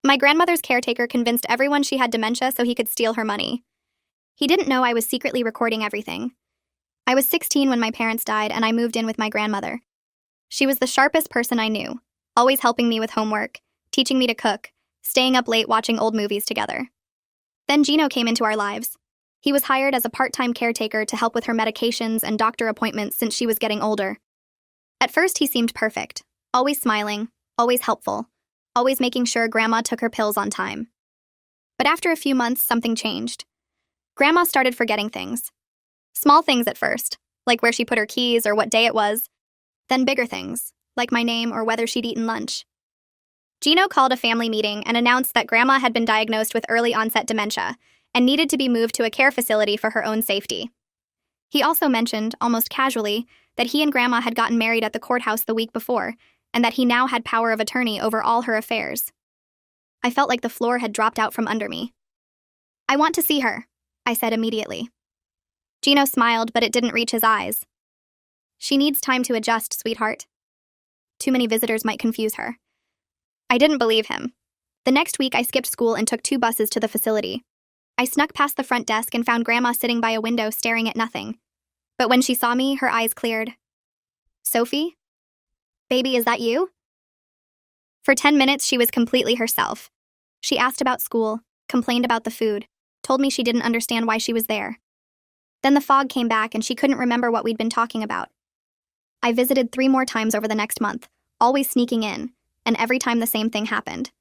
My grandmother's caretaker convinced everyone she had dementia so he could steal her money. He didn't know I was secretly recording everything. I was 16 when my parents died, and I moved in with my grandmother. She was the sharpest person I knew, always helping me with homework, teaching me to cook, staying up late watching old movies together. Then Gino came into our lives. He was hired as a part-time caretaker to help with her medications and doctor appointments since she was getting older. At first, he seemed perfect, always smiling, always helpful, always making sure Grandma took her pills on time. But after a few months, something changed. Grandma started forgetting things. Small things at first, like where she put her keys or what day it was. Then bigger things, like my name or whether she'd eaten lunch. Gino called a family meeting and announced that Grandma had been diagnosed with early-onset dementia and needed to be moved to a care facility for her own safety. He also mentioned, almost casually, that he and Grandma had gotten married at the courthouse the week before, and that he now had power of attorney over all her affairs. I felt like the floor had dropped out from under me. "I want to see her," I said immediately. Gino smiled, but it didn't reach his eyes. "She needs time to adjust, sweetheart. Too many visitors might confuse her." I didn't believe him. The next week, I skipped school and took 2 buses to the facility. I snuck past the front desk and found Grandma sitting by a window staring at nothing. But when she saw me, her eyes cleared. "Sophie? Baby, is that you?" For 10 minutes, she was completely herself. She asked about school, complained about the food, told me she didn't understand why she was there. Then the fog came back and she couldn't remember what we'd been talking about. I visited 3 more times over the next month, always sneaking in, and every time the same thing happened.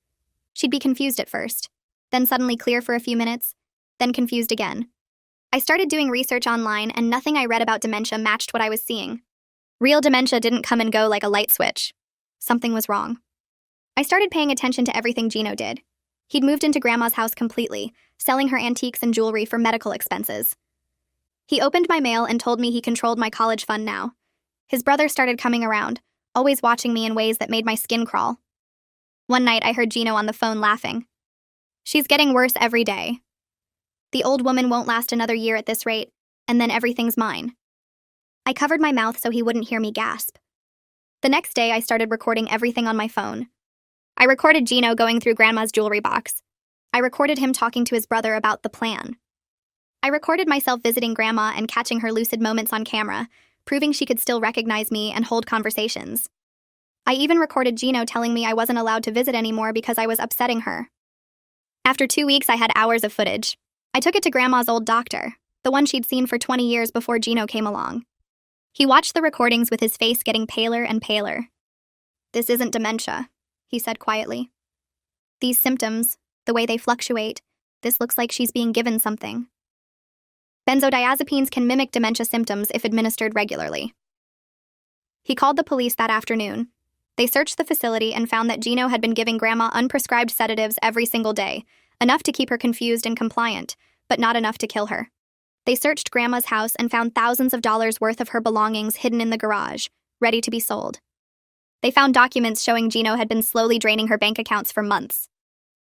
She'd be confused at first, then suddenly clear for a few minutes, then confused again. I started doing research online, and nothing I read about dementia matched what I was seeing. Real dementia didn't come and go like a light switch. Something was wrong. I started paying attention to everything Gino did. He'd moved into Grandma's house completely, selling her antiques and jewelry for medical expenses. He opened my mail and told me he controlled my college fund now. His brother started coming around, always watching me in ways that made my skin crawl. One night, I heard Gino on the phone laughing. "She's getting worse every day. The old woman won't last another year at this rate, and then everything's mine." I covered my mouth so he wouldn't hear me gasp. The next day, I started recording everything on my phone. I recorded Gino going through Grandma's jewelry box. I recorded him talking to his brother about the plan. I recorded myself visiting Grandma and catching her lucid moments on camera, proving she could still recognize me and hold conversations. I even recorded Gino telling me I wasn't allowed to visit anymore because I was upsetting her. After 2 weeks, I had hours of footage. I took it to Grandma's old doctor, the one she'd seen for 20 years before Gino came along. He watched the recordings with his face getting paler and paler. "This isn't dementia," he said quietly. "These symptoms, the way they fluctuate, this looks like she's being given something." Benzodiazepines can mimic dementia symptoms if administered regularly. He called the police that afternoon. They searched the facility and found that Gino had been giving Grandma unprescribed sedatives every single day, enough to keep her confused and compliant, but not enough to kill her. They searched Grandma's house and found thousands of dollars worth of her belongings hidden in the garage, ready to be sold. They found documents showing Gino had been slowly draining her bank accounts for months.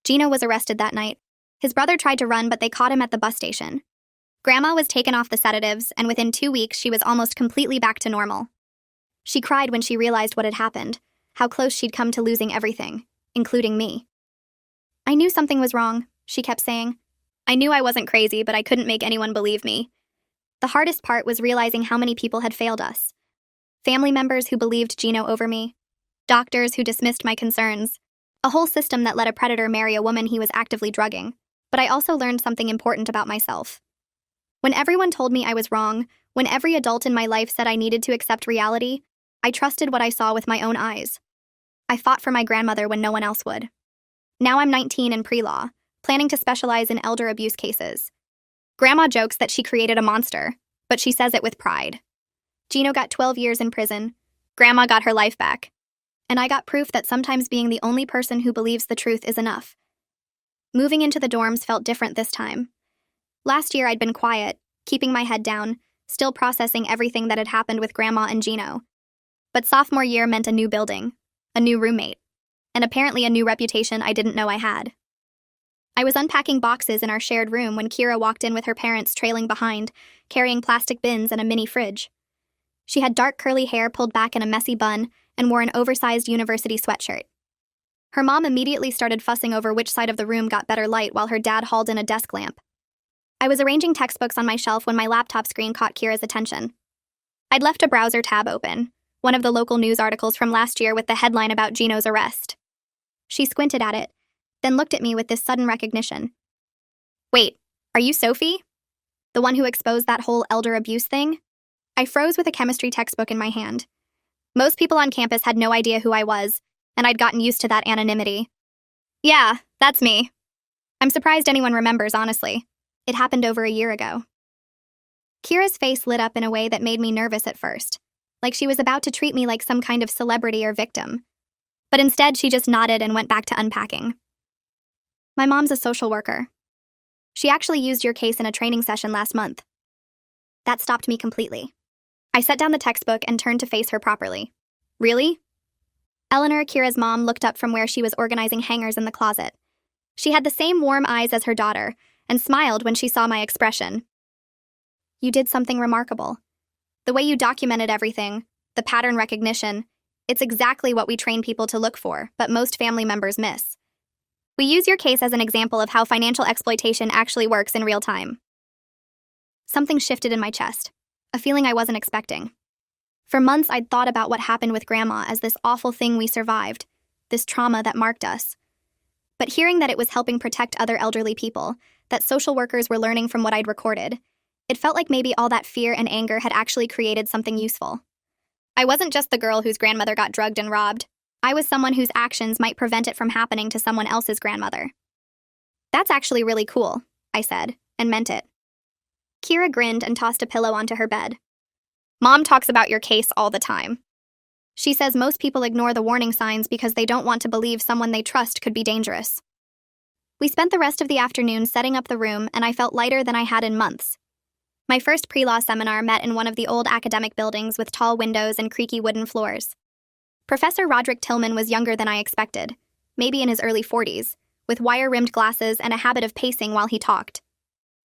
Gino was arrested that night. His brother tried to run, but they caught him at the bus station. Grandma was taken off the sedatives, and within 2 weeks, she was almost completely back to normal. She cried when she realized what had happened, how close she'd come to losing everything, including me. "I knew something was wrong," she kept saying. "I knew I wasn't crazy, but I couldn't make anyone believe me." The hardest part was realizing how many people had failed us. Family members who believed Gino over me, doctors who dismissed my concerns, a whole system that let a predator marry a woman he was actively drugging. But I also learned something important about myself. When everyone told me I was wrong, when every adult in my life said I needed to accept reality, I trusted what I saw with my own eyes. I fought for my grandmother when no one else would. Now I'm 19 and pre-law, planning to specialize in elder abuse cases. Grandma jokes that she created a monster, but she says it with pride. Gino got 12 years in prison. Grandma got her life back. And I got proof that sometimes being the only person who believes the truth is enough. Moving into the dorms felt different this time. Last year I'd been quiet, keeping my head down, still processing everything that had happened with Grandma and Gino. But sophomore year meant a new building, a new roommate, and apparently a new reputation I didn't know I had. I was unpacking boxes in our shared room when Kira walked in with her parents trailing behind, carrying plastic bins and a mini fridge. She had dark curly hair pulled back in a messy bun and wore an oversized university sweatshirt. Her mom immediately started fussing over which side of the room got better light while her dad hauled in a desk lamp. I was arranging textbooks on my shelf when my laptop screen caught Kira's attention. I'd left a browser tab open, one of the local news articles from last year with the headline about Gino's arrest. She squinted at it, then looked at me with this sudden recognition. Wait, are you Sophie? The one who exposed that whole elder abuse thing? I froze with a chemistry textbook in my hand. Most people on campus had no idea who I was, and I'd gotten used to that anonymity. Yeah, that's me. I'm surprised anyone remembers, honestly. It happened over a year ago. Kira's face lit up in a way that made me nervous at first, like she was about to treat me like some kind of celebrity or victim. But instead, she just nodded and went back to unpacking. My mom's a social worker. She actually used your case in a training session last month. That stopped me completely. I set down the textbook and turned to face her properly. Really? Eleanor, Kira's mom, looked up from where she was organizing hangers in the closet. She had the same warm eyes as her daughter and smiled when she saw my expression. You did something remarkable. The way you documented everything, the pattern recognition, it's exactly what we train people to look for, but most family members miss. We use your case as an example of how financial exploitation actually works in real time. Something shifted in my chest, a feeling I wasn't expecting. For months, I'd thought about what happened with Grandma as this awful thing we survived, this trauma that marked us. But hearing that it was helping protect other elderly people, that social workers were learning from what I'd recorded, it felt like maybe all that fear and anger had actually created something useful. I wasn't just the girl whose grandmother got drugged and robbed. I was someone whose actions might prevent it from happening to someone else's grandmother. That's actually really cool, I said, and meant it. Kira grinned and tossed a pillow onto her bed. Mom talks about your case all the time. She says most people ignore the warning signs because they don't want to believe someone they trust could be dangerous. We spent the rest of the afternoon setting up the room, and I felt lighter than I had in months. My first pre-law seminar met in one of the old academic buildings with tall windows and creaky wooden floors. Professor Roderick Tillman was younger than I expected, maybe in his early 40s, with wire-rimmed glasses and a habit of pacing while he talked.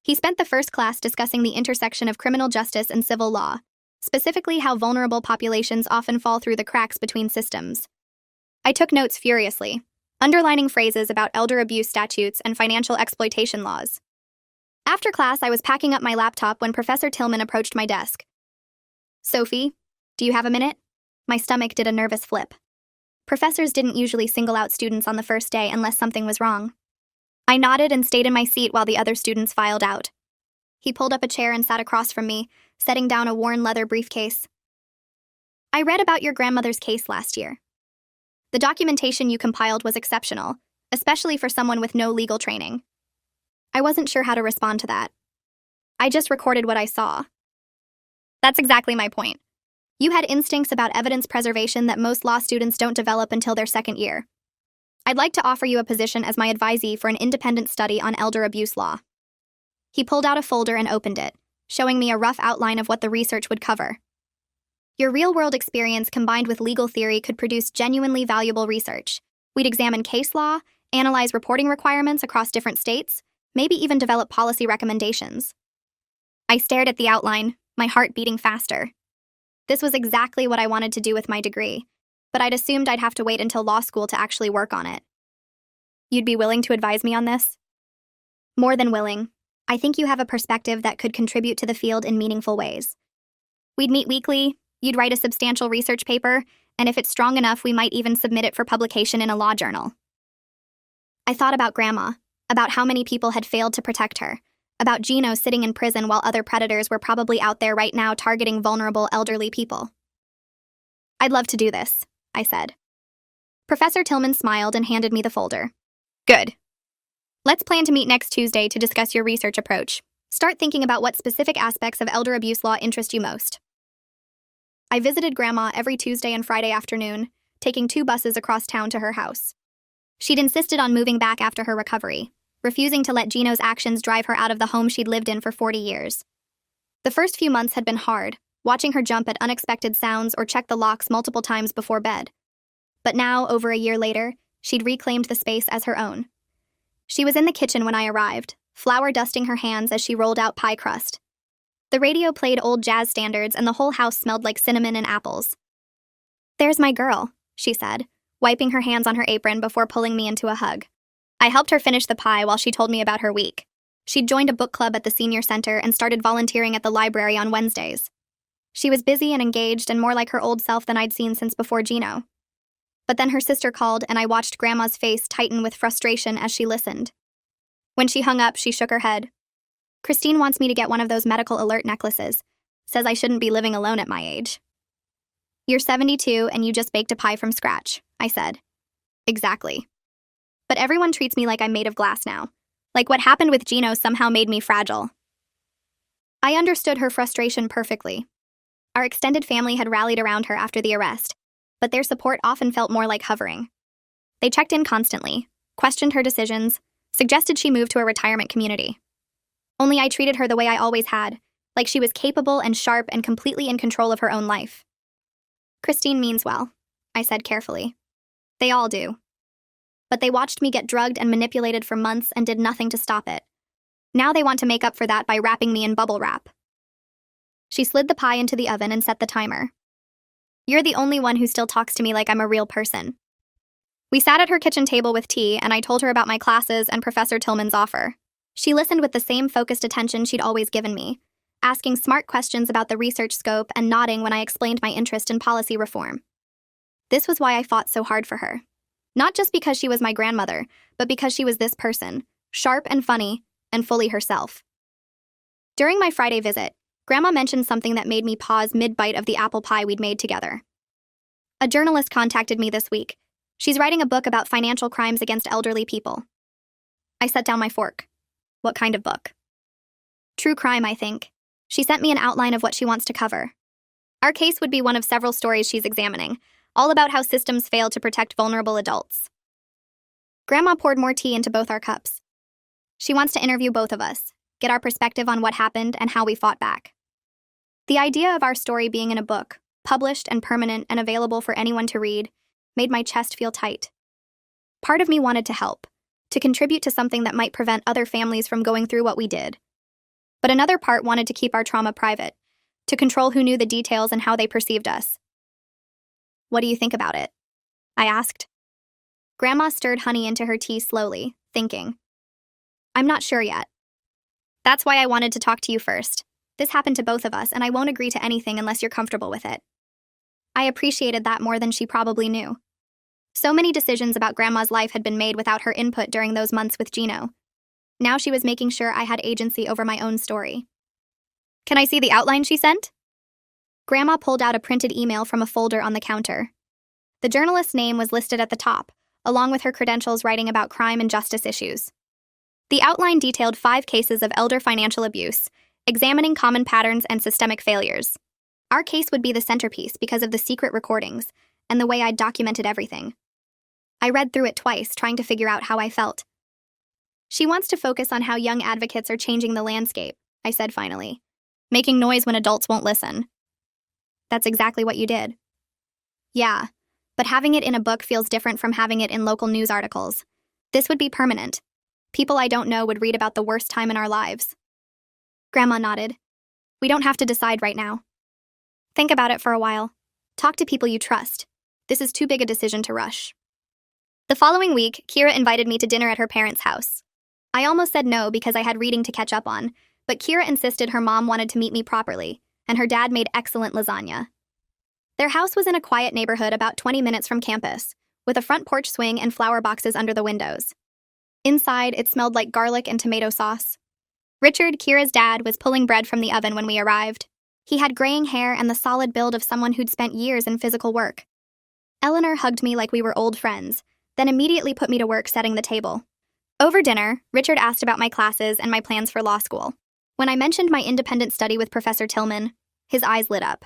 He spent the first class discussing the intersection of criminal justice and civil law, specifically how vulnerable populations often fall through the cracks between systems. I took notes furiously, underlining phrases about elder abuse statutes and financial exploitation laws. After class, I was packing up my laptop when Professor Tillman approached my desk. Sophie, do you have a minute? My stomach did a nervous flip. Professors didn't usually single out students on the first day unless something was wrong. I nodded and stayed in my seat while the other students filed out. He pulled up a chair and sat across from me, setting down a worn leather briefcase. I read about your grandmother's case last year. The documentation you compiled was exceptional, especially for someone with no legal training. I wasn't sure how to respond to that. I just recorded what I saw. That's exactly my point. You had instincts about evidence preservation that most law students don't develop until their second year. I'd like to offer you a position as my advisee for an independent study on elder abuse law. He pulled out a folder and opened it, showing me a rough outline of what the research would cover. Your real-world experience combined with legal theory could produce genuinely valuable research. We'd examine case law, analyze reporting requirements across different states, maybe even develop policy recommendations. I stared at the outline, my heart beating faster. This was exactly what I wanted to do with my degree, but I'd assumed I'd have to wait until law school to actually work on it. You'd be willing to advise me on this? More than willing. I think you have a perspective that could contribute to the field in meaningful ways. We'd meet weekly, you'd write a substantial research paper, and if it's strong enough, we might even submit it for publication in a law journal. I thought about Grandma, about how many people had failed to protect her, about Gino sitting in prison while other predators were probably out there right now targeting vulnerable elderly people. I'd love to do this, I said. Professor Tillman smiled and handed me the folder. Good. Let's plan to meet next Tuesday to discuss your research approach. Start thinking about what specific aspects of elder abuse law interest you most. I visited Grandma every Tuesday and Friday afternoon, taking 2 buses across town to her house. She'd insisted on moving back after her recovery, refusing to let Gino's actions drive her out of the home she'd lived in for 40 years. The first few months had been hard, watching her jump at unexpected sounds or check the locks multiple times before bed. But now, over a year later, she'd reclaimed the space as her own. She was in the kitchen when I arrived, flour dusting her hands as she rolled out pie crust. The radio played old jazz standards and the whole house smelled like cinnamon and apples. There's my girl, she said, wiping her hands on her apron before pulling me into a hug. I helped her finish the pie while she told me about her week. She'd joined a book club at the senior center and started volunteering at the library on Wednesdays. She was busy and engaged and more like her old self than I'd seen since before Gino. But then her sister called and I watched Grandma's face tighten with frustration as she listened. When she hung up, she shook her head. Christine wants me to get one of those medical alert necklaces. Says I shouldn't be living alone at my age. You're 72 and you just baked a pie from scratch, I said. Exactly. But everyone treats me like I'm made of glass now. Like what happened with Gino somehow made me fragile. I understood her frustration perfectly. Our extended family had rallied around her after the arrest, but their support often felt more like hovering. They checked in constantly, questioned her decisions, suggested she move to a retirement community. Only I treated her the way I always had, like she was capable and sharp and completely in control of her own life. Christine means well, I said carefully. They all do. But they watched me get drugged and manipulated for months and did nothing to stop it. Now they want to make up for that by wrapping me in bubble wrap. She slid the pie into the oven and set the timer. You're the only one who still talks to me like I'm a real person. We sat at her kitchen table with tea, and I told her about my classes and Professor Tillman's offer. She listened with the same focused attention she'd always given me, asking smart questions about the research scope and nodding when I explained my interest in policy reform. This was why I fought so hard for her. Not just because she was my grandmother, but because she was this person, sharp and funny, and fully herself. During my Friday visit, Grandma mentioned something that made me pause mid-bite of the apple pie we'd made together. A journalist contacted me this week. She's writing a book about financial crimes against elderly people. I set down my fork. What kind of book? True crime, I think. She sent me an outline of what she wants to cover. Our case would be one of several stories she's examining, all about how systems fail to protect vulnerable adults. Grandma poured more tea into both our cups. She wants to interview both of us, get our perspective on what happened and how we fought back. The idea of our story being in a book, published and permanent and available for anyone to read, made my chest feel tight. Part of me wanted to help, to contribute to something that might prevent other families from going through what we did. But another part wanted to keep our trauma private, to control who knew the details and how they perceived us. What do you think about it? I asked. Grandma stirred honey into her tea slowly, thinking. I'm not sure yet. That's why I wanted to talk to you first. This happened to both of us, and I won't agree to anything unless you're comfortable with it. I appreciated that more than she probably knew. So many decisions about Grandma's life had been made without her input during those months with Gino. Now she was making sure I had agency over my own story. Can I see the outline she sent? Grandma pulled out a printed email from a folder on the counter. The journalist's name was listed at the top, along with her credentials writing about crime and justice issues. The outline detailed 5 cases of elder financial abuse, examining common patterns and systemic failures. Our case would be the centerpiece because of the secret recordings and the way I'd documented everything. I read through it twice, trying to figure out how I felt. She wants to focus on how young advocates are changing the landscape, I said finally, making noise when adults won't listen. That's exactly what you did. Yeah, but having it in a book feels different from having it in local news articles. This would be permanent. People I don't know would read about the worst time in our lives. Grandma nodded. We don't have to decide right now. Think about it for a while. Talk to people you trust. This is too big a decision to rush. The following week, Kira invited me to dinner at her parents' house. I almost said no because I had reading to catch up on, but Kira insisted her mom wanted to meet me properly, and her dad made excellent lasagna. Their house was in a quiet neighborhood about 20 minutes from campus, with a front porch swing and flower boxes under the windows. Inside, it smelled like garlic and tomato sauce. Richard, Kira's dad, was pulling bread from the oven when we arrived. He had graying hair and the solid build of someone who'd spent years in physical work. Eleanor hugged me like we were old friends, then immediately put me to work setting the table. Over dinner, Richard asked about my classes and my plans for law school. When I mentioned my independent study with Professor Tillman, his eyes lit up.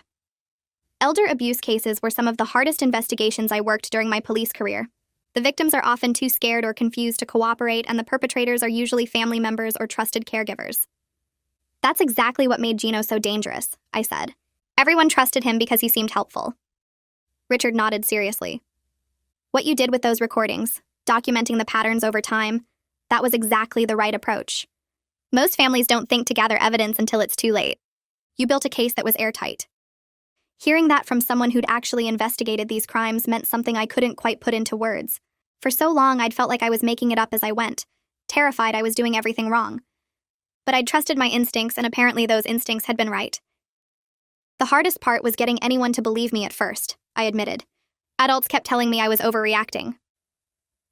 Elder abuse cases were some of the hardest investigations I worked during my police career. The victims are often too scared or confused to cooperate, and the perpetrators are usually family members or trusted caregivers. That's exactly what made Gino so dangerous, I said. Everyone trusted him because he seemed helpful. Richard nodded seriously. What you did with those recordings, documenting the patterns over time, that was exactly the right approach. Most families don't think to gather evidence until it's too late. You built a case that was airtight. Hearing that from someone who'd actually investigated these crimes meant something I couldn't quite put into words. For so long, I'd felt like I was making it up as I went, terrified I was doing everything wrong. But I'd trusted my instincts, and apparently those instincts had been right. The hardest part was getting anyone to believe me at first, I admitted. Adults kept telling me I was overreacting.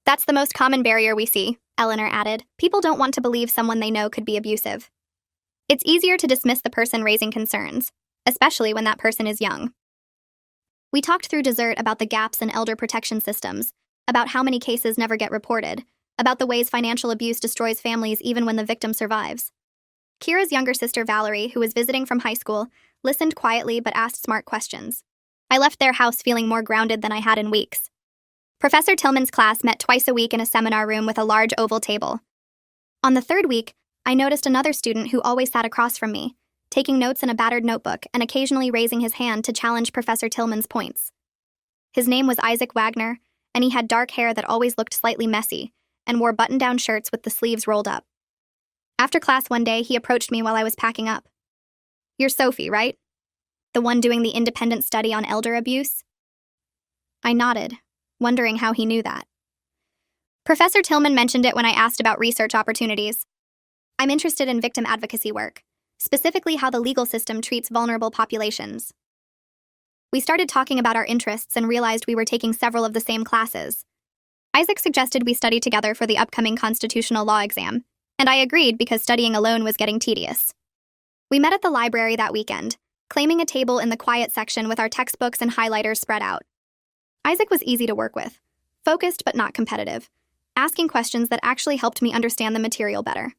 That's the most common barrier we see, Eleanor added. People don't want to believe someone they know could be abusive. It's easier to dismiss the person raising concerns, especially when that person is young. We talked through dessert about the gaps in elder protection systems, about how many cases never get reported, about the ways financial abuse destroys families even when the victim survives. Kira's younger sister Valerie, who was visiting from high school, listened quietly but asked smart questions. I left their house feeling more grounded than I had in weeks. Professor Tillman's class met twice a week in a seminar room with a large oval table. On the third week, I noticed another student who always sat across from me, taking notes in a battered notebook and occasionally raising his hand to challenge Professor Tillman's points. His name was Isaac Wagner, and he had dark hair that always looked slightly messy, and wore button-down shirts with the sleeves rolled up. After class one day, he approached me while I was packing up. "You're Sophie, right? The one doing the independent study on elder abuse?" I nodded, wondering how he knew that. Professor Tillman mentioned it when I asked about research opportunities. I'm interested in victim advocacy work, specifically how the legal system treats vulnerable populations. We started talking about our interests and realized we were taking several of the same classes. Isaac suggested we study together for the upcoming constitutional law exam, and I agreed because studying alone was getting tedious. We met at the library that weekend, claiming a table in the quiet section with our textbooks and highlighters spread out. Isaac was easy to work with, focused but not competitive, asking questions that actually helped me understand the material better.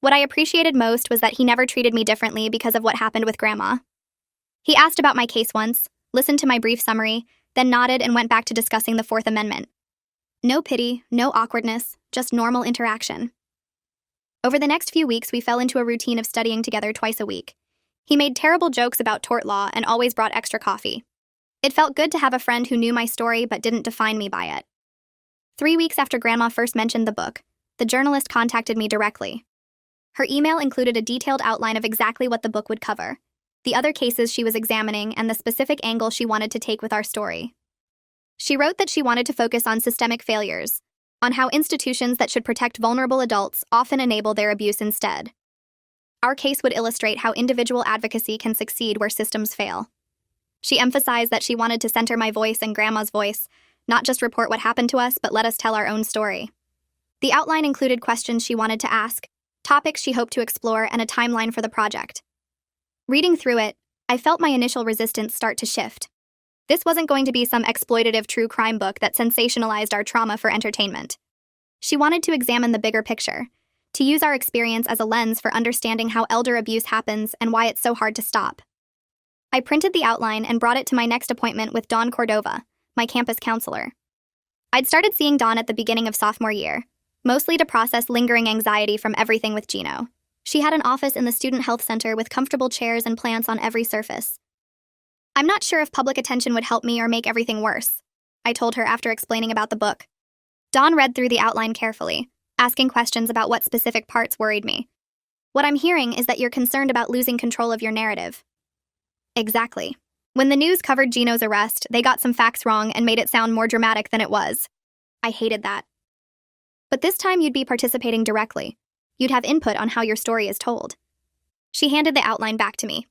What I appreciated most was that he never treated me differently because of what happened with Grandma. He asked about my case once, listened to my brief summary, then nodded and went back to discussing the Fourth Amendment. No pity, no awkwardness, just normal interaction. Over the next few weeks, we fell into a routine of studying together twice a week. He made terrible jokes about tort law and always brought extra coffee. It felt good to have a friend who knew my story but didn't define me by it. 3 weeks after Grandma first mentioned the book, the journalist contacted me directly. Her email included a detailed outline of exactly what the book would cover, the other cases she was examining, and the specific angle she wanted to take with our story. She wrote that she wanted to focus on systemic failures, on how institutions that should protect vulnerable adults often enable their abuse instead. Our case would illustrate how individual advocacy can succeed where systems fail. She emphasized that she wanted to center my voice and Grandma's voice, not just report what happened to us, but let us tell our own story. The outline included questions she wanted to ask, topics she hoped to explore, and a timeline for the project. Reading through it, I felt my initial resistance start to shift. This wasn't going to be some exploitative true crime book that sensationalized our trauma for entertainment. She wanted to examine the bigger picture, to use our experience as a lens for understanding how elder abuse happens and why it's so hard to stop. I printed the outline and brought it to my next appointment with Dawn Cordova, my campus counselor. I'd started seeing Dawn at the beginning of sophomore year, mostly to process lingering anxiety from everything with Gino. She had an office in the student health center with comfortable chairs and plants on every surface. "I'm not sure if public attention would help me or make everything worse," I told her after explaining about the book. Dawn read through the outline carefully, asking questions about what specific parts worried me. "What I'm hearing is that you're concerned about losing control of your narrative." Exactly. When the news covered Gino's arrest, they got some facts wrong and made it sound more dramatic than it was. I hated that. But this time you'd be participating directly. You'd have input on how your story is told. She handed the outline back to me.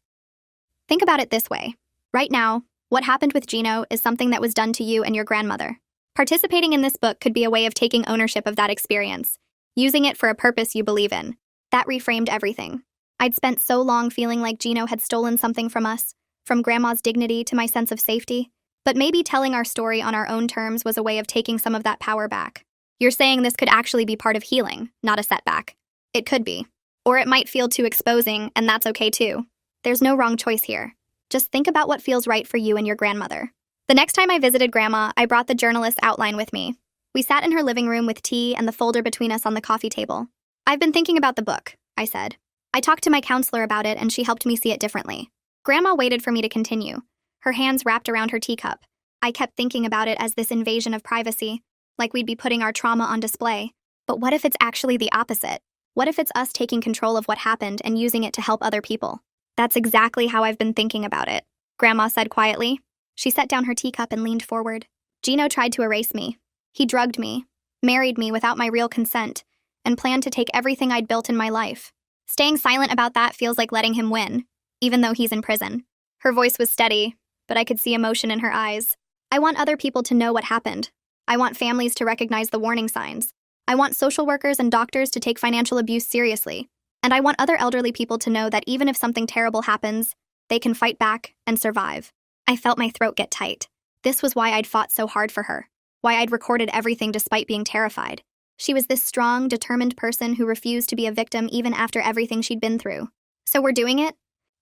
"Think about it this way. Right now, what happened with Gino is something that was done to you and your grandmother. Participating in this book could be a way of taking ownership of that experience, using it for a purpose you believe in." That reframed everything. I'd spent so long feeling like Gino had stolen something from us, from Grandma's dignity to my sense of safety. But maybe telling our story on our own terms was a way of taking some of that power back. You're saying this could actually be part of healing, not a setback. It could be. Or it might feel too exposing, and that's okay too. There's no wrong choice here. Just think about what feels right for you and your grandmother. The next time I visited Grandma, I brought the journalist's outline with me. We sat in her living room with tea and the folder between us on the coffee table. "I've been thinking about the book," I said. I talked to my counselor about it and she helped me see it differently. Grandma waited for me to continue, her hands wrapped around her teacup. I kept thinking about it as this invasion of privacy, like we'd be putting our trauma on display. But what if it's actually the opposite? What if it's us taking control of what happened and using it to help other people? That's exactly how I've been thinking about it. Grandma said quietly. She set down her teacup and leaned forward. Gino tried to erase me. He drugged me, married me without my real consent, and planned to take everything I'd built in my life. Staying silent about that feels like letting him win, even though he's in prison. Her voice was steady, but I could see emotion in her eyes. I want other people to know what happened. I want families to recognize the warning signs. I want social workers and doctors to take financial abuse seriously. And I want other elderly people to know that even if something terrible happens, they can fight back and survive. I felt my throat get tight. This was why I'd fought so hard for her, why I'd recorded everything despite being terrified. She was this strong, determined person who refused to be a victim even after everything she'd been through. So we're doing it?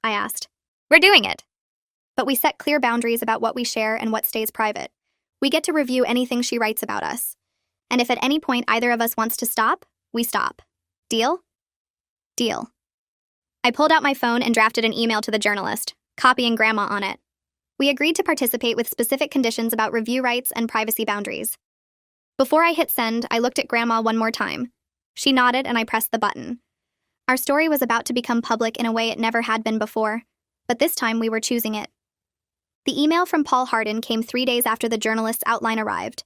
I asked. We're doing it. But we set clear boundaries about what we share and what stays private. We get to review anything she writes about us. And if at any point either of us wants to stop, we stop. Deal? Deal. I pulled out my phone and drafted an email to the journalist, copying Grandma on it. We agreed to participate with specific conditions about review rights and privacy boundaries. Before I hit send, I looked at Grandma one more time. She nodded and I pressed the button. Our story was about to become public in a way it never had been before, but this time we were choosing it. The email from Paul Hardin came 3 days after the journalist's outline arrived.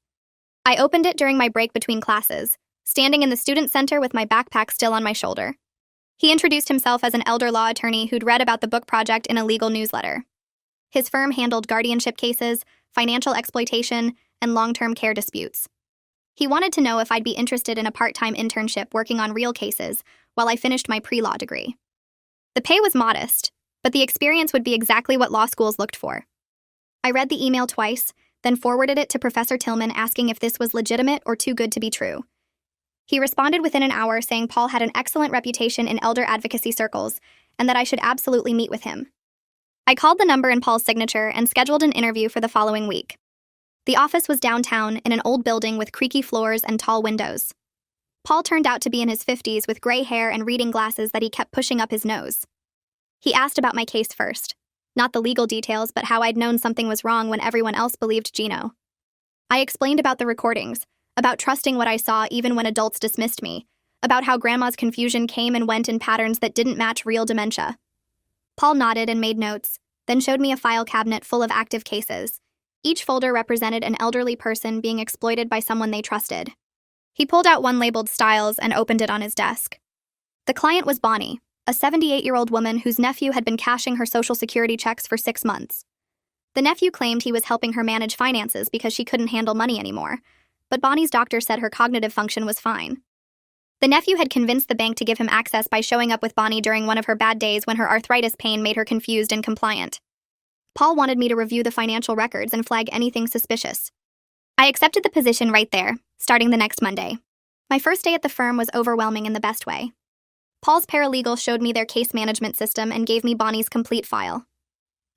I opened it during my break between classes, standing in the student center with my backpack still on my shoulder. He introduced himself as an elder law attorney who'd read about the book project in a legal newsletter. His firm handled guardianship cases, financial exploitation, and long-term care disputes. He wanted to know if I'd be interested in a part-time internship working on real cases while I finished my pre-law degree. The pay was modest, but the experience would be exactly what law schools looked for. I read the email twice, then forwarded it to Professor Tillman asking if this was legitimate or too good to be true. He responded within an hour saying Paul had an excellent reputation in elder advocacy circles and that I should absolutely meet with him. I called the number in Paul's signature and scheduled an interview for the following week. The office was downtown in an old building with creaky floors and tall windows. Paul turned out to be in his 50s with gray hair and reading glasses that he kept pushing up his nose. He asked about my case first. Not the legal details, but how I'd known something was wrong when everyone else believed Gino. I explained about the recordings, about trusting what I saw even when adults dismissed me, about how Grandma's confusion came and went in patterns that didn't match real dementia. Paul nodded and made notes, then showed me a file cabinet full of active cases. Each folder represented an elderly person being exploited by someone they trusted. He pulled out one labeled Styles and opened it on his desk. The client was Bonnie, a 78-year-old woman whose nephew had been cashing her Social Security checks for 6 months. The nephew claimed he was helping her manage finances because she couldn't handle money anymore, but Bonnie's doctor said her cognitive function was fine. The nephew had convinced the bank to give him access by showing up with Bonnie during one of her bad days when her arthritis pain made her confused and compliant. Paul wanted me to review the financial records and flag anything suspicious. I accepted the position right there, starting the next Monday. My first day at the firm was overwhelming in the best way. Paul's paralegal showed me their case management system and gave me Bonnie's complete file.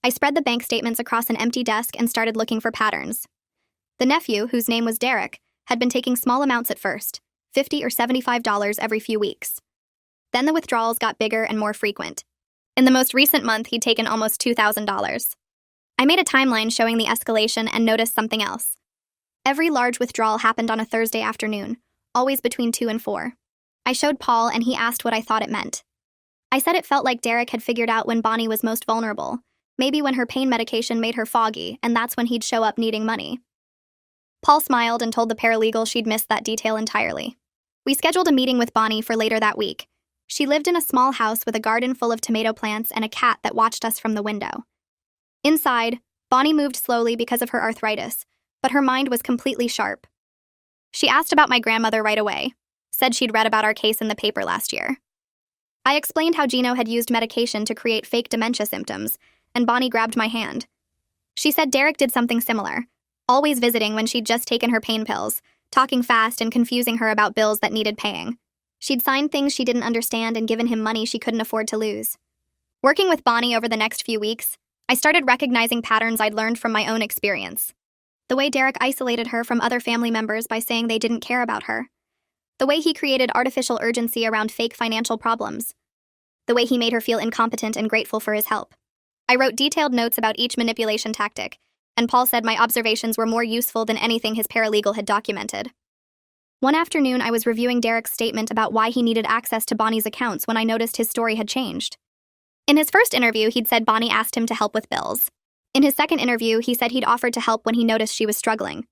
I spread the bank statements across an empty desk and started looking for patterns. The nephew, whose name was Derek, had been taking small amounts at first, $50 or $75 every few weeks. Then the withdrawals got bigger and more frequent. In the most recent month, he'd taken almost $2,000. I made a timeline showing the escalation and noticed something else. Every large withdrawal happened on a Thursday afternoon, always between 2 and 4. I showed Paul and he asked what I thought it meant. I said it felt like Derek had figured out when Bonnie was most vulnerable, maybe when her pain medication made her foggy, and that's when he'd show up needing money. Paul smiled and told the paralegal she'd missed that detail entirely. We scheduled a meeting with Bonnie for later that week. She lived in a small house with a garden full of tomato plants and a cat that watched us from the window. Inside, Bonnie moved slowly because of her arthritis, but her mind was completely sharp. She asked about my grandmother right away, said she'd read about our case in the paper last year. I explained how Gino had used medication to create fake dementia symptoms, and Bonnie grabbed my hand. She said Derek did something similar, always visiting when she'd just taken her pain pills, talking fast and confusing her about bills that needed paying. She'd signed things she didn't understand and given him money she couldn't afford to lose. Working with Bonnie over the next few weeks, I started recognizing patterns I'd learned from my own experience. The way Derek isolated her from other family members by saying they didn't care about her. The way he created artificial urgency around fake financial problems. The way he made her feel incompetent and grateful for his help. I wrote detailed notes about each manipulation tactic, and Paul said my observations were more useful than anything his paralegal had documented. One afternoon, I was reviewing Derek's statement about why he needed access to Bonnie's accounts when I noticed his story had changed. In his first interview, he'd said Bonnie asked him to help with bills. In his second interview, he said he'd offered to help when he noticed she was struggling.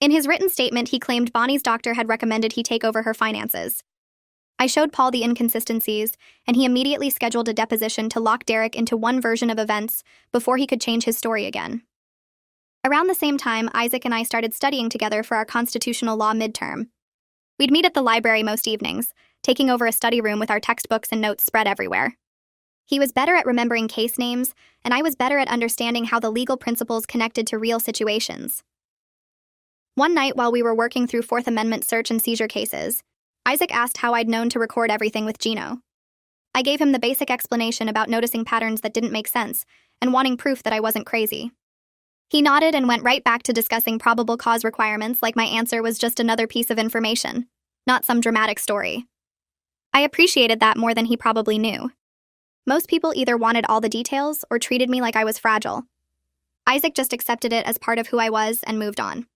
In his written statement, he claimed Bonnie's doctor had recommended he take over her finances. I showed Paul the inconsistencies, and he immediately scheduled a deposition to lock Derek into one version of events before he could change his story again. Around the same time, Isaac and I started studying together for our constitutional law midterm. We'd meet at the library most evenings, taking over a study room with our textbooks and notes spread everywhere. He was better at remembering case names, and I was better at understanding how the legal principles connected to real situations. One night while we were working through Fourth Amendment search and seizure cases, Isaac asked how I'd known to record everything with Gino. I gave him the basic explanation about noticing patterns that didn't make sense and wanting proof that I wasn't crazy. He nodded and went right back to discussing probable cause requirements like my answer was just another piece of information, not some dramatic story. I appreciated that more than he probably knew. Most people either wanted all the details or treated me like I was fragile. Isaac just accepted it as part of who I was and moved on.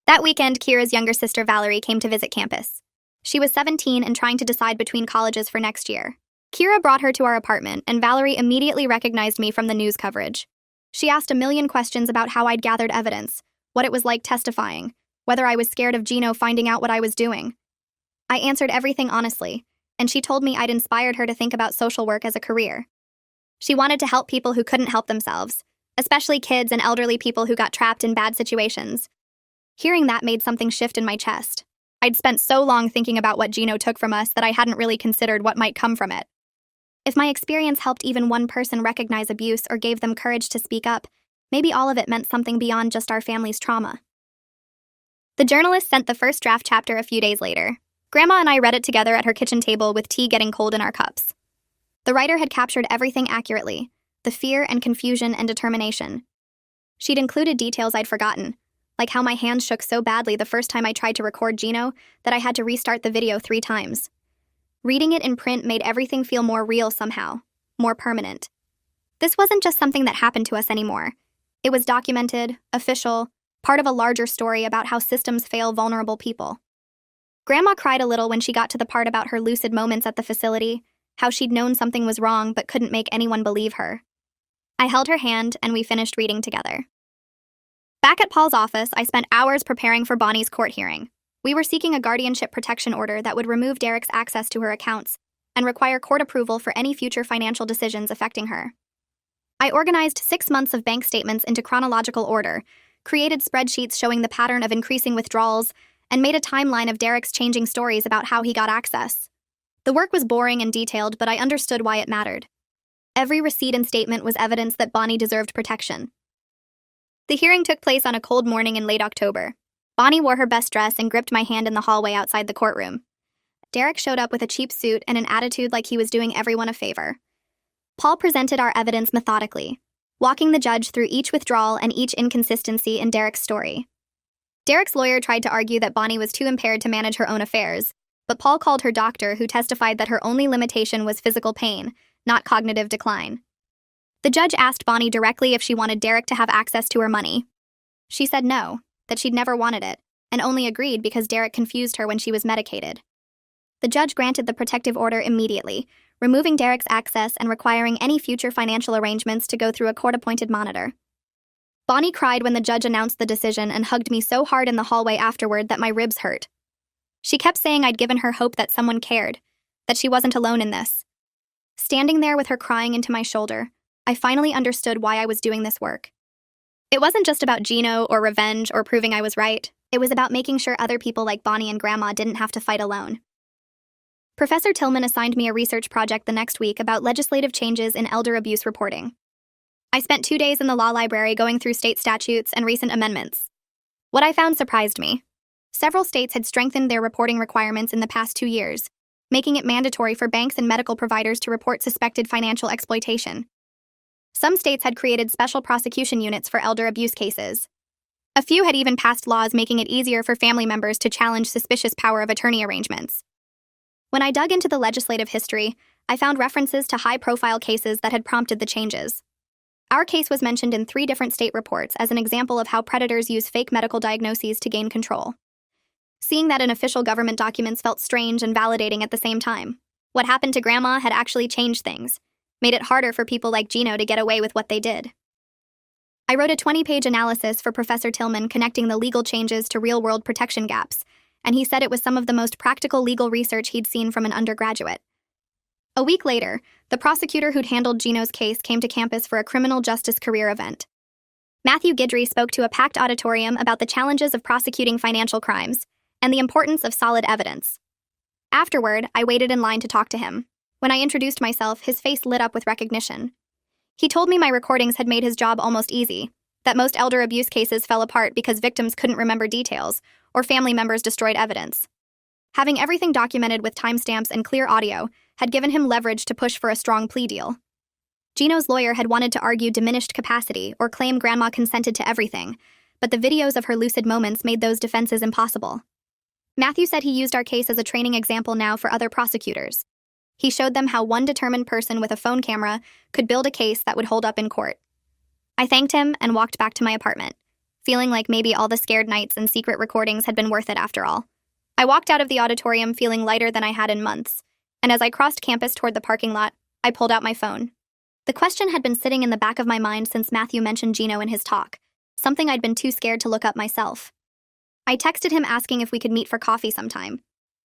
That weekend, Kira's younger sister Valerie came to visit campus. She was 17 and trying to decide between colleges for next year. Kira brought her to our apartment, and Valerie immediately recognized me from the news coverage. She asked a million questions about how I'd gathered evidence, what it was like testifying, whether I was scared of Gino finding out what I was doing. I answered everything honestly, and she told me I'd inspired her to think about social work as a career. She wanted to help people who couldn't help themselves, especially kids and elderly people who got trapped in bad situations. Hearing that made something shift in my chest. I'd spent so long thinking about what Gino took from us that I hadn't really considered what might come from it. If my experience helped even one person recognize abuse or gave them courage to speak up, maybe all of it meant something beyond just our family's trauma. The journalist sent the first draft chapter a few days later. Grandma and I read it together at her kitchen table with tea getting cold in our cups. The writer had captured everything accurately, the fear and confusion and determination. She'd included details I'd forgotten, like how my hands shook so badly the first time I tried to record Gino that I had to restart the video 3 times. Reading it in print made everything feel more real somehow, more permanent. This wasn't just something that happened to us anymore. It was documented, official, part of a larger story about how systems fail vulnerable people. Grandma cried a little when she got to the part about her lucid moments at the facility, how she'd known something was wrong but couldn't make anyone believe her. I held her hand and we finished reading together. Back at Paul's office, I spent hours preparing for Bonnie's court hearing. We were seeking a guardianship protection order that would remove Derek's access to her accounts and require court approval for any future financial decisions affecting her. I organized 6 months of bank statements into chronological order, created spreadsheets showing the pattern of increasing withdrawals, and made a timeline of Derek's changing stories about how he got access. The work was boring and detailed, but I understood why it mattered. Every receipt and statement was evidence that Bonnie deserved protection. The hearing took place on a cold morning in late October. Bonnie wore her best dress and gripped my hand in the hallway outside the courtroom. Derek showed up with a cheap suit and an attitude like he was doing everyone a favor. Paul presented our evidence methodically, walking the judge through each withdrawal and each inconsistency in Derek's story. Derek's lawyer tried to argue that Bonnie was too impaired to manage her own affairs, but Paul called her doctor, who testified that her only limitation was physical pain, not cognitive decline. The judge asked Bonnie directly if she wanted Derek to have access to her money. She said no, that she'd never wanted it, and only agreed because Derek confused her when she was medicated. The judge granted the protective order immediately, removing Derek's access and requiring any future financial arrangements to go through a court-appointed monitor. Bonnie cried when the judge announced the decision and hugged me so hard in the hallway afterward that my ribs hurt. She kept saying I'd given her hope that someone cared, that she wasn't alone in this. Standing there with her crying into my shoulder, I finally understood why I was doing this work. It wasn't just about Gino or revenge or proving I was right. It was about making sure other people like Bonnie and Grandma didn't have to fight alone. Professor Tillman assigned me a research project the next week about legislative changes in elder abuse reporting. I spent 2 days in the law library going through state statutes and recent amendments. What I found surprised me. Several states had strengthened their reporting requirements in the past 2 years, making it mandatory for banks and medical providers to report suspected financial exploitation. Some states had created special prosecution units for elder abuse cases. A few had even passed laws making it easier for family members to challenge suspicious power of attorney arrangements. When I dug into the legislative history, I found references to high-profile cases that had prompted the changes. Our case was mentioned in 3 different state reports as an example of how predators use fake medical diagnoses to gain control. Seeing that in official government documents felt strange and validating at the same time. What happened to Grandma had actually changed things, made it harder for people like Gino to get away with what they did. I wrote a 20-page analysis for Professor Tillman connecting the legal changes to real-world protection gaps, and he said it was some of the most practical legal research he'd seen from an undergraduate. A week later, the prosecutor who'd handled Gino's case came to campus for a criminal justice career event. Matthew Guidry spoke to a packed auditorium about the challenges of prosecuting financial crimes and the importance of solid evidence. Afterward, I waited in line to talk to him. When I introduced myself, his face lit up with recognition. He told me my recordings had made his job almost easy, that most elder abuse cases fell apart because victims couldn't remember details or family members destroyed evidence. Having everything documented with timestamps and clear audio had given him leverage to push for a strong plea deal. Gino's lawyer had wanted to argue diminished capacity or claim Grandma consented to everything, but the videos of her lucid moments made those defenses impossible. Matthew said he used our case as a training example now for other prosecutors. He showed them how one determined person with a phone camera could build a case that would hold up in court. I thanked him and walked back to my apartment, feeling like maybe all the scared nights and secret recordings had been worth it after all. I walked out of the auditorium feeling lighter than I had in months, and as I crossed campus toward the parking lot, I pulled out my phone. The question had been sitting in the back of my mind since Matthew mentioned Gino in his talk, something I'd been too scared to look up myself. I texted him asking if we could meet for coffee sometime.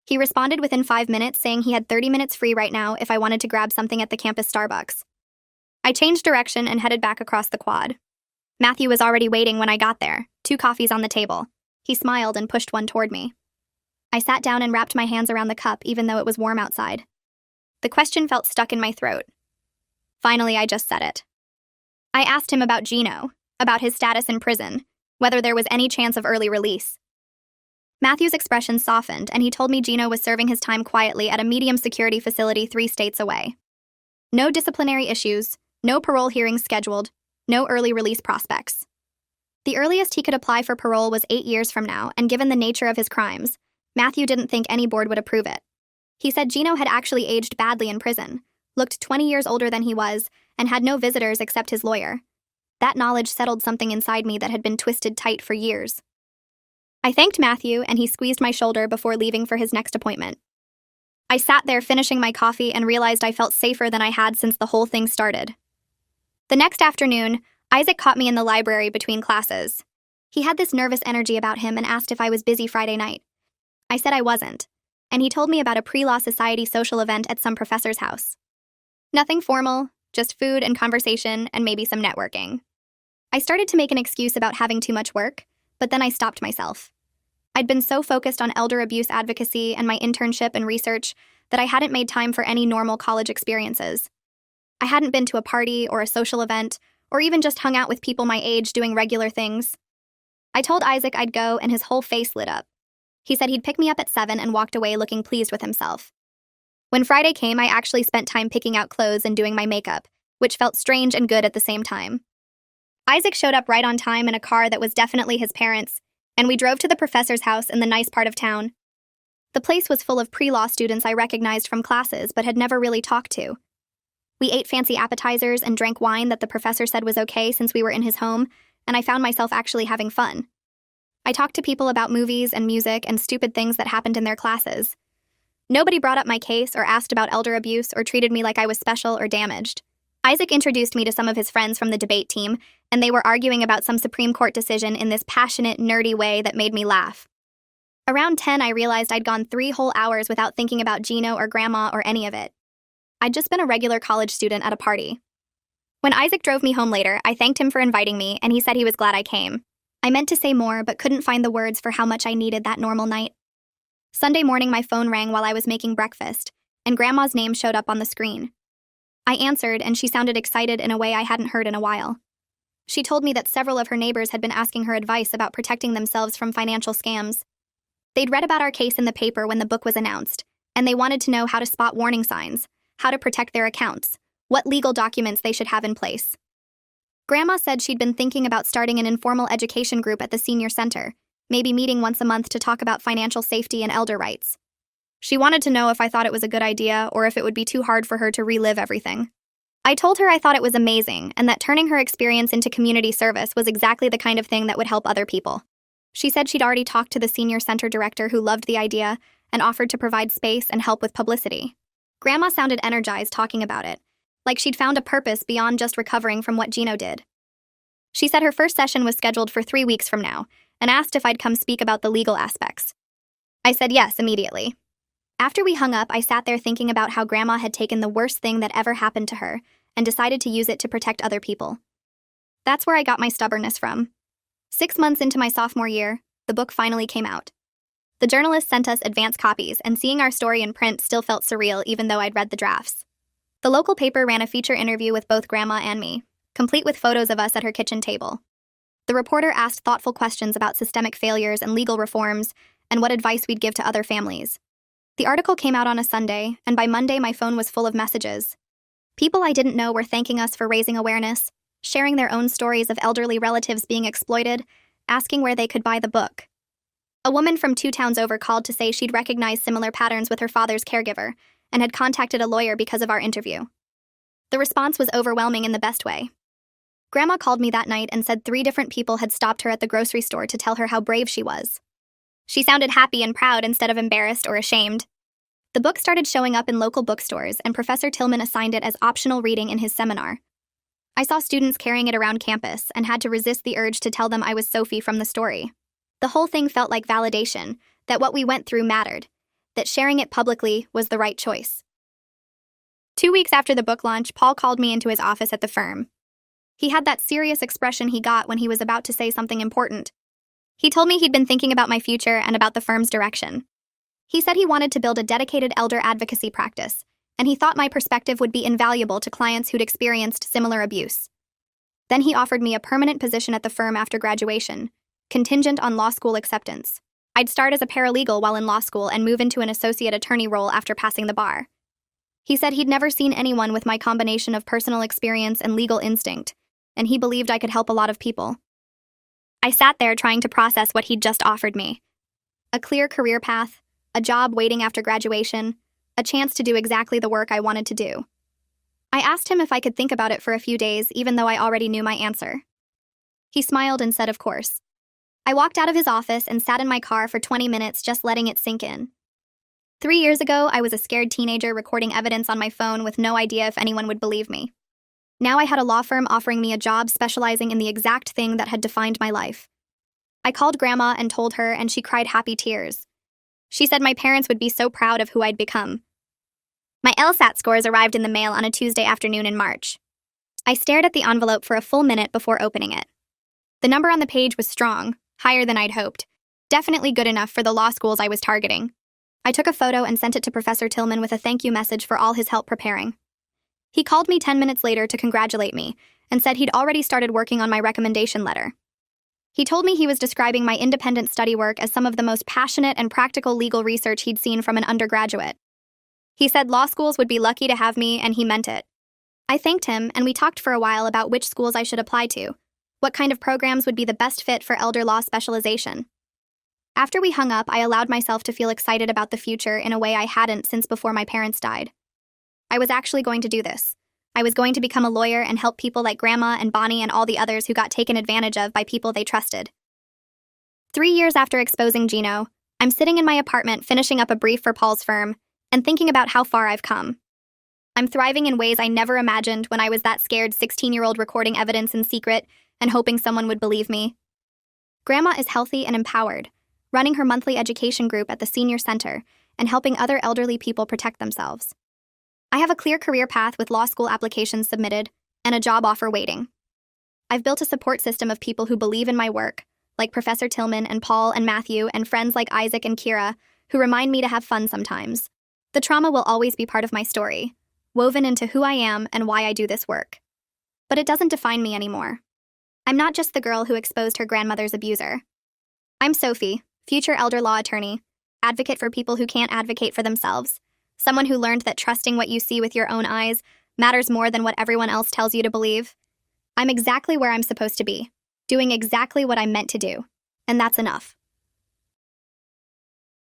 He responded within 5 minutes saying he had 30 minutes free right now if I wanted to grab something at the campus Starbucks. I changed direction and headed back across the quad. Matthew was already waiting when I got there, 2 coffees on the table. He smiled and pushed one toward me. I sat down and wrapped my hands around the cup even though it was warm outside. The question felt stuck in my throat. Finally, I just said it. I asked him about Gino, about his status in prison, whether there was any chance of early release. Matthew's expression softened, and he told me Gino was serving his time quietly at a medium-security facility 3 states away. No disciplinary issues, no parole hearings scheduled, no early release prospects. The earliest he could apply for parole was 8 years from now, and given the nature of his crimes, Matthew didn't think any board would approve it. He said Gino had actually aged badly in prison, looked 20 years older than he was, and had no visitors except his lawyer. That knowledge settled something inside me that had been twisted tight for years. I thanked Matthew, and he squeezed my shoulder before leaving for his next appointment. I sat there finishing my coffee and realized I felt safer than I had since the whole thing started. The next afternoon, Isaac caught me in the library between classes. He had this nervous energy about him and asked if I was busy Friday night. I said I wasn't, and he told me about a pre-law society social event at some professor's house. Nothing formal, just food and conversation and maybe some networking. I started to make an excuse about having too much work, but then I stopped myself. I'd been so focused on elder abuse advocacy and my internship and research that I hadn't made time for any normal college experiences. I hadn't been to a party or a social event, or even just hung out with people my age doing regular things. I told Isaac I'd go, and his whole face lit up. He said he'd pick me up at 7 and walked away looking pleased with himself. When Friday came, I actually spent time picking out clothes and doing my makeup, which felt strange and good at the same time. Isaac showed up right on time in a car that was definitely his parents', and we drove to the professor's house in the nice part of town. The place was full of pre-law students I recognized from classes but had never really talked to. We ate fancy appetizers and drank wine that the professor said was okay since we were in his home, and I found myself actually having fun. I talked to people about movies and music and stupid things that happened in their classes. Nobody brought up my case or asked about elder abuse or treated me like I was special or damaged. Isaac introduced me to some of his friends from the debate team, and they were arguing about some Supreme Court decision in this passionate, nerdy way that made me laugh. Around 10, I realized I'd gone 3 whole hours without thinking about Gino or Grandma or any of it. I'd just been a regular college student at a party. When Isaac drove me home later, I thanked him for inviting me, and he said he was glad I came. I meant to say more, but couldn't find the words for how much I needed that normal night. Sunday morning, my phone rang while I was making breakfast, and Grandma's name showed up on the screen. I answered, and she sounded excited in a way I hadn't heard in a while. She told me that several of her neighbors had been asking her advice about protecting themselves from financial scams. They'd read about our case in the paper when the book was announced, and they wanted to know how to spot warning signs, how to protect their accounts, what legal documents they should have in place. Grandma said she'd been thinking about starting an informal education group at the senior center, maybe meeting once a month to talk about financial safety and elder rights. She wanted to know if I thought it was a good idea or if it would be too hard for her to relive everything. I told her I thought it was amazing and that turning her experience into community service was exactly the kind of thing that would help other people. She said she'd already talked to the senior center director who loved the idea and offered to provide space and help with publicity. Grandma sounded energized talking about it, like she'd found a purpose beyond just recovering from what Gino did. She said her first session was scheduled for 3 weeks from now and asked if I'd come speak about the legal aspects. I said yes immediately. After we hung up, I sat there thinking about how Grandma had taken the worst thing that ever happened to her and decided to use it to protect other people. That's where I got my stubbornness from. 6 months into my sophomore year, the book finally came out. The journalist sent us advance copies, and seeing our story in print still felt surreal even though I'd read the drafts. The local paper ran a feature interview with both Grandma and me, complete with photos of us at her kitchen table. The reporter asked thoughtful questions about systemic failures and legal reforms and what advice we'd give to other families. The article came out on a Sunday, and by Monday my phone was full of messages. People I didn't know were thanking us for raising awareness, sharing their own stories of elderly relatives being exploited, asking where they could buy the book. A woman from 2 towns over called to say she'd recognized similar patterns with her father's caregiver and had contacted a lawyer because of our interview. The response was overwhelming in the best way. Grandma called me that night and said 3 different people had stopped her at the grocery store to tell her how brave she was. She sounded happy and proud instead of embarrassed or ashamed. The book started showing up in local bookstores, and Professor Tillman assigned it as optional reading in his seminar. I saw students carrying it around campus and had to resist the urge to tell them I was Sophie from the story. The whole thing felt like validation, that what we went through mattered, that sharing it publicly was the right choice. 2 weeks after the book launch, Paul called me into his office at the firm. He had that serious expression he got when he was about to say something important. He told me he'd been thinking about my future and about the firm's direction. He said he wanted to build a dedicated elder advocacy practice, and he thought my perspective would be invaluable to clients who'd experienced similar abuse. Then he offered me a permanent position at the firm after graduation, contingent on law school acceptance. I'd start as a paralegal while in law school and move into an associate attorney role after passing the bar. He said he'd never seen anyone with my combination of personal experience and legal instinct, and he believed I could help a lot of people. I sat there trying to process what he'd just offered me. A clear career path, a job waiting after graduation, a chance to do exactly the work I wanted to do. I asked him if I could think about it for a few days, even though I already knew my answer. He smiled and said, of course. I walked out of his office and sat in my car for 20 minutes just letting it sink in. 3 years ago, I was a scared teenager recording evidence on my phone with no idea if anyone would believe me. Now I had a law firm offering me a job specializing in the exact thing that had defined my life. I called Grandma and told her, and she cried happy tears. She said my parents would be so proud of who I'd become. My LSAT scores arrived in the mail on a Tuesday afternoon in March. I stared at the envelope for a full minute before opening it. The number on the page was strong, higher than I'd hoped, definitely good enough for the law schools I was targeting. I took a photo and sent it to Professor Tillman with a thank you message for all his help preparing. He called me 10 minutes later to congratulate me and said he'd already started working on my recommendation letter. He told me he was describing my independent study work as some of the most passionate and practical legal research he'd seen from an undergraduate. He said law schools would be lucky to have me, and he meant it. I thanked him, and we talked for a while about which schools I should apply to, what kind of programs would be the best fit for elder law specialization. After we hung up, I allowed myself to feel excited about the future in a way I hadn't since before my parents died. I was actually going to do this. I was going to become a lawyer and help people like Grandma and Bonnie and all the others who got taken advantage of by people they trusted. 3 years after exposing Gino, I'm sitting in my apartment finishing up a brief for Paul's firm and thinking about how far I've come. I'm thriving in ways I never imagined when I was that scared 16-year-old recording evidence in secret and hoping someone would believe me. Grandma is healthy and empowered, running her monthly education group at the senior center and helping other elderly people protect themselves. I have a clear career path with law school applications submitted and a job offer waiting. I've built a support system of people who believe in my work, like Professor Tillman and Paul and Matthew and friends like Isaac and Kira, who remind me to have fun sometimes. The trauma will always be part of my story, woven into who I am and why I do this work. But it doesn't define me anymore. I'm not just the girl who exposed her grandmother's abuser. I'm Sophie, future elder law attorney, advocate for people who can't advocate for themselves, someone who learned that trusting what you see with your own eyes matters more than what everyone else tells you to believe. I'm exactly where I'm supposed to be, doing exactly what I'm meant to do, and that's enough.